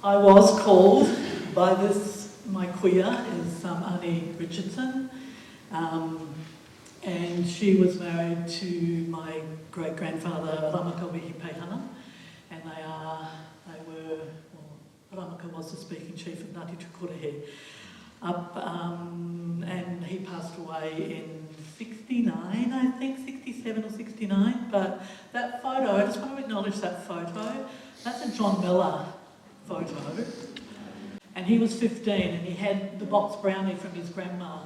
I was called by my kuia is Annie Richardson, and she was married to my great-grandfather Ramaka Wihipeihana, and Ramaka was the speaking chief of Ngāti Tukurehe. And he passed away in 69, I think, 67 or 69. But that photo, I just want to acknowledge that photo. That's a John Miller photo. And he was 15 and he had the box brownie from his grandma.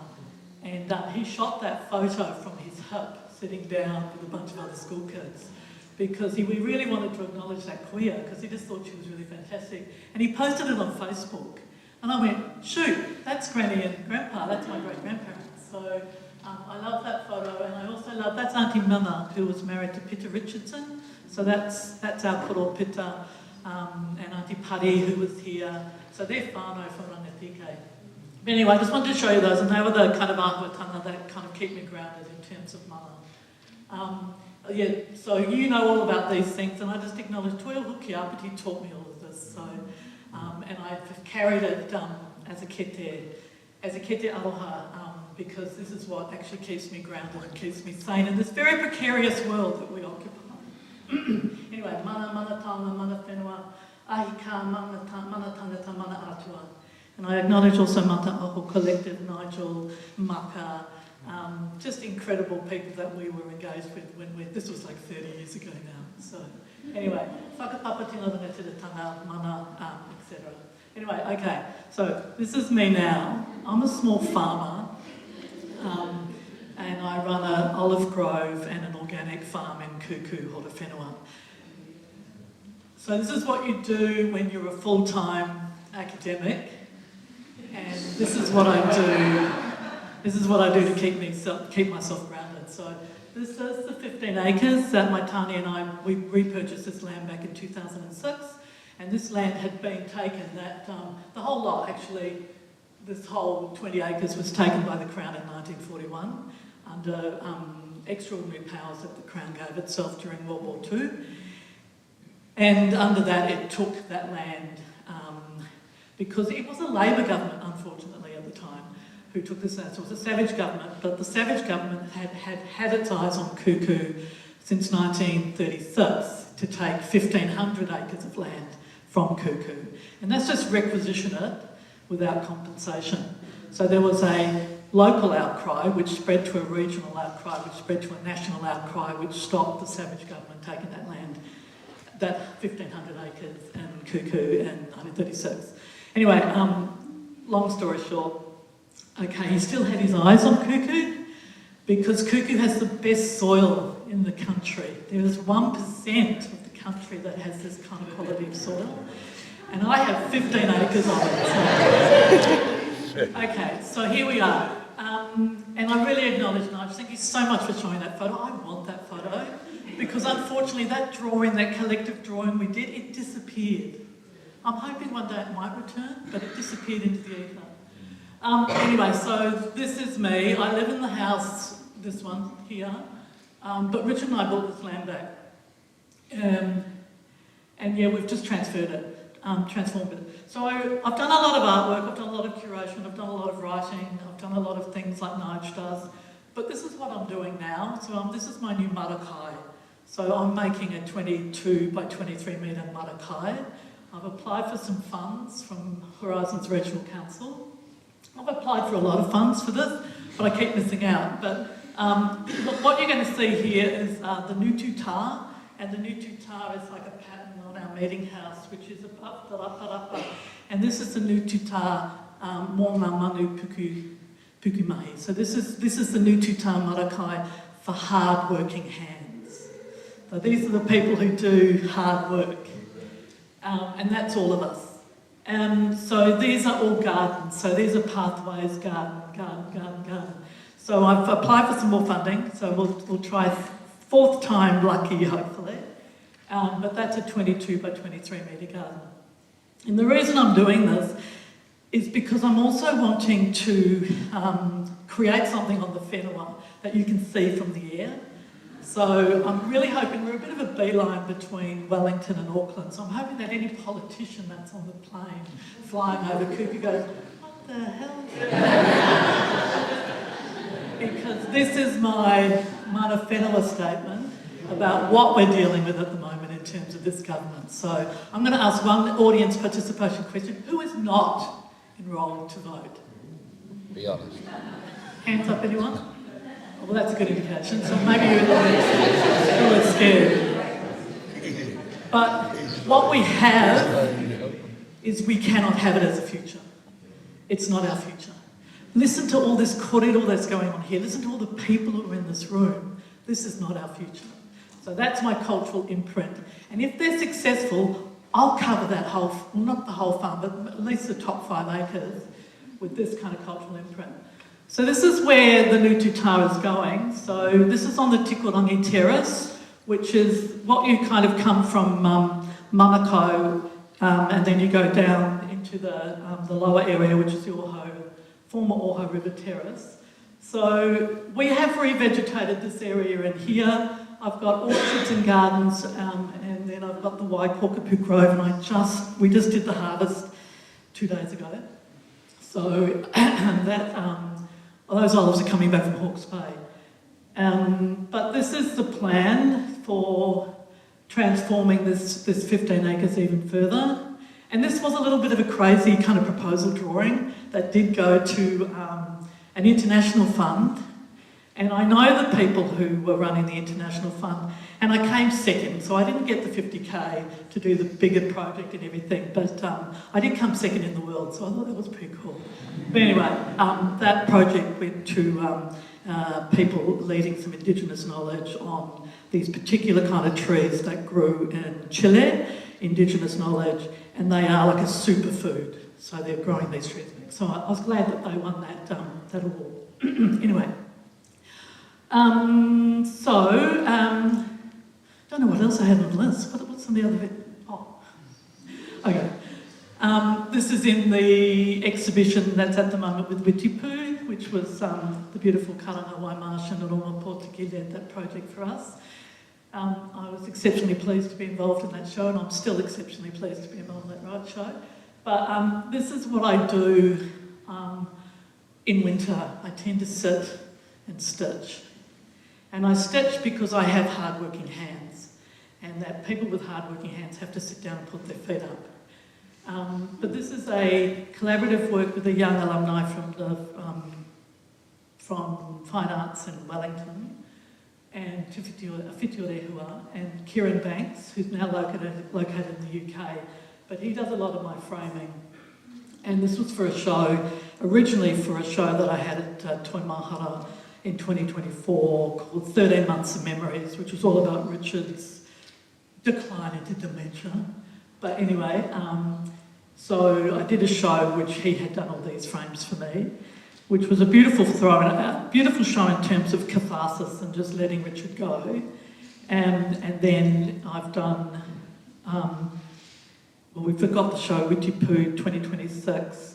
And he shot that photo from his hip, sitting down with a bunch of other school kids. Because we really wanted to acknowledge that kuia, because he just thought she was really fantastic. And he posted it on Facebook. And I went, shoot, that's Granny and Grandpa, that's my great-grandparents. So I love that photo, and I also love, that's Auntie Mama, who was married to Peter Richardson. So that's our koro Peter, and Auntie Pari, who was here. So they're whānau from Rangatike. But anyway, I just wanted to show you those, and they were the kind of āhuatanga that kind of keep me grounded in terms of mana. Yeah, so you know all about these things, and I just acknowledge Toioho ki Āpiti taught me all of this. So, and I've carried it as a kete aroha, because this is what actually keeps me grounded and keeps me sane in this very precarious world that we occupy. Anyway, mana taonga, mana whenua, ahika, mana tangata, mana atua. And I acknowledge also Mātauranga Collective, Nigel, Maka, just incredible people that we were engaged with this was like 30 years ago now. So anyway, whakapapa tino te tanga, mana, etc. Anyway, okay, so this is me now. I'm a small farmer, and I run an olive grove and an organic farm in Kuku, Whenua. So this is what you do when you're a full-time academic, and this is what I do. This is what I do to keep myself grounded. So this is the 15 acres that my Tani and we repurchased this land back in 2006. And this land had been taken, the whole lot actually, this whole 20 acres was taken by the Crown in 1941 under extraordinary powers that the Crown gave itself during World War II. And under that it took that land because it was a Labor government, unfortunately, at the time, who took this land. So it was a savage government, but the savage government had its eyes on Kuku since 1936 to take 1,500 acres of land from Kuku. And that's just requisition it without compensation. So there was a local outcry which spread to a regional outcry, which spread to a national outcry, which stopped the savage government taking that land, that 1,500 acres in Kuku in 1936. Anyway, long story short, okay, he still had his eyes on Kuku because Kuku has the best soil in the country. There is 1% of the country that has this kind of quality of soil, and I have 15 acres of it. So. Okay, so here we are. And I really acknowledge Nigel, thank you so much for showing that photo. I want that photo because unfortunately that drawing, that collective drawing we did, it disappeared. I'm hoping one day it might return, but it disappeared into the ether. Anyway, so this is me. I live in the house, this one here, but Richard and I bought this land back. And yeah, we've just transferred it, transformed it. So I've done a lot of artwork, I've done a lot of curation, I've done a lot of writing, I've done a lot of things like Nige does, but this is what I'm doing now. So this is my new marakai. So I'm making a 22 by 23 metre marakai. I've applied for some funds from Horizons Regional Council. I've applied for a lot of funds for this, but I keep missing out. But what you're going to see here is the Nutu Tā, and the Nutu Tā is like a pattern on our meeting house, which is a paparapa. And this is the Nutu Tā Mōna Manu Puku Mahi. So this is the Nutu Tā marakai for hard working hands. So these are the people who do hard work. And that's all of us. So these are all gardens. So these are pathways, garden. So I've applied for some more funding. So we'll try fourth time lucky, hopefully. But that's a 22 by 23 metre garden. And the reason I'm doing this is because I'm also wanting to create something on the whenua that you can see from the air. So I'm really hoping we're a bit of a beeline between Wellington and Auckland. So I'm hoping that any politician that's on the plane flying over Kuku goes, what the hell? Because this is my mana whenua statement about what we're dealing with at the moment in terms of this government. So I'm going to ask one audience participation question. Who is not enrolled to vote? Be honest. Hands up, anyone? Oh, well, that's a good indication. So maybe you're a little scared. But what we have is we cannot have it as a future. It's not our future. Listen to all this kōrero that's going on here. Listen to all the people who are in this room. This is not our future. So that's my cultural imprint. And if they're successful, I'll cover that whole, well, not the whole farm, but at least the top 5 acres with this kind of cultural imprint. So this is where the new tutara is going. So this is on the Te Kunenga terrace, which is what you kind of come from Manukau, and then you go down into the lower area, which is the former Oho River Terrace. So we have revegetated this area in here. I've got orchards and gardens, and then I've got the Waikōkapu Grove, and we just did the harvest 2 days ago. So those olives are coming back from Hawke's Bay. But this is the plan for transforming this 15 acres even further. And this was a little bit of a crazy kind of proposal drawing that did go to an international fund. And I know the people who were running the international fund, and I came second, so I didn't get the 50K to do the bigger project and everything, but I did come second in the world, so I thought that was pretty cool. But anyway, that project went to people leading some Indigenous knowledge on these particular kind of trees that grew in Chile, Indigenous knowledge, and they are like a superfood, so they're growing these trees. So I was glad that they won that award. Anyway. Don't know what else I had on the list. What's on the other bit? Oh, okay. This is in the exhibition that's at the moment with Witipu, which was the beautiful Karanga Waimarsha and Roma Portuguese led that project for us. I was exceptionally pleased to be involved in that show, and I'm still exceptionally pleased to be involved in that road show. But this is what I do in winter. I tend to sit and stitch. And I stitch because I have hard-working hands, and that people with hard-working hands have to sit down and put their feet up. But this is a collaborative work with a young alumni from Fine Arts in Wellington, and Pūrehuroa, and Kieran Banks, who's now located in the UK, but he does a lot of my framing. And this was for a show, originally for a show that I had at Toioho in 2024 called 13 Months of Memories, which was all about Richard's decline into dementia. But anyway, so I did a show which he had done all these frames for me, which was a beautiful show in terms of catharsis and just letting Richard go. And then I've done, well, we forgot the show, Witipu 2026.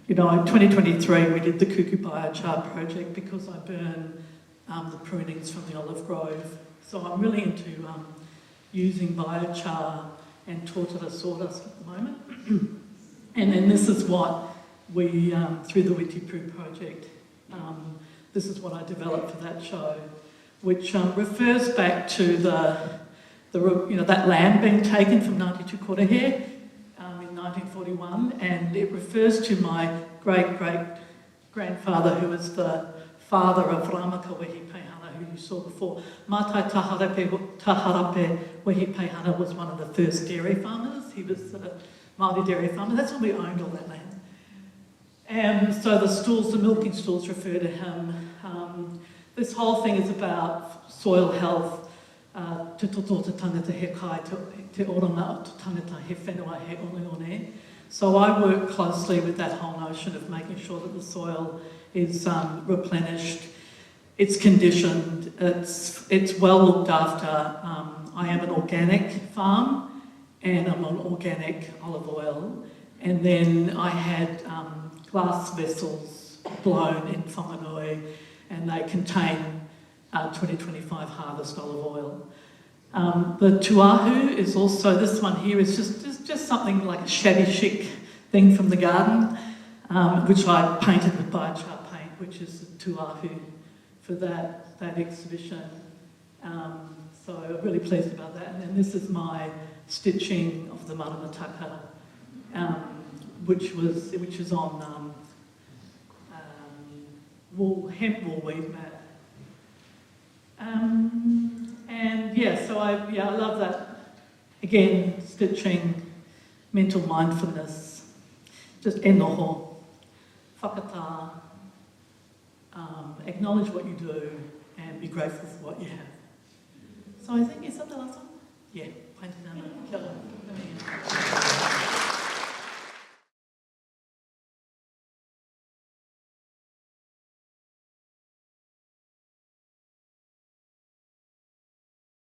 You know, in 2023 we did the Kuku Biochar project because I burn the prunings from the olive grove. So I'm really into using biochar and tortura sawdust at the moment. And then this is what we, through the Witipu project, this is what I developed for that show, which refers back to that land being taken from Ngāti Tū in 1941, and it refers to my great-great-grandfather, who was the father of Ramaka Wehi Peihana, who you saw before. Mātai Taharape Wehi Peihana was one of the first dairy farmers. He was a Māori dairy farmer. That's when we owned all that land. And so the milking stools refer to him. This whole thing is about soil health, te toto te tangata he kai, te oranga o te tangata he whenua he one. So I work closely with that whole notion of making sure that the soil is replenished, it's conditioned, it's well looked after. I am an organic farm and I'm on organic olive oil. And then I had glass vessels blown in whanganui, and they contain 2025 harvest olive oil. The Toioho is also, this one here is just something like a shabby chic thing from the garden, which I painted with biochar paint, which is the Toioho for that exhibition. So I'm really pleased about that. And then this is my stitching of the maramataka, which is on hemp wool weave mat. And yeah, so I love that. Again, stitching, mental mindfulness, just e noho, whakapapa, acknowledge what you do and be grateful for what you have. So I think, is that the last one? Yeah, painted down.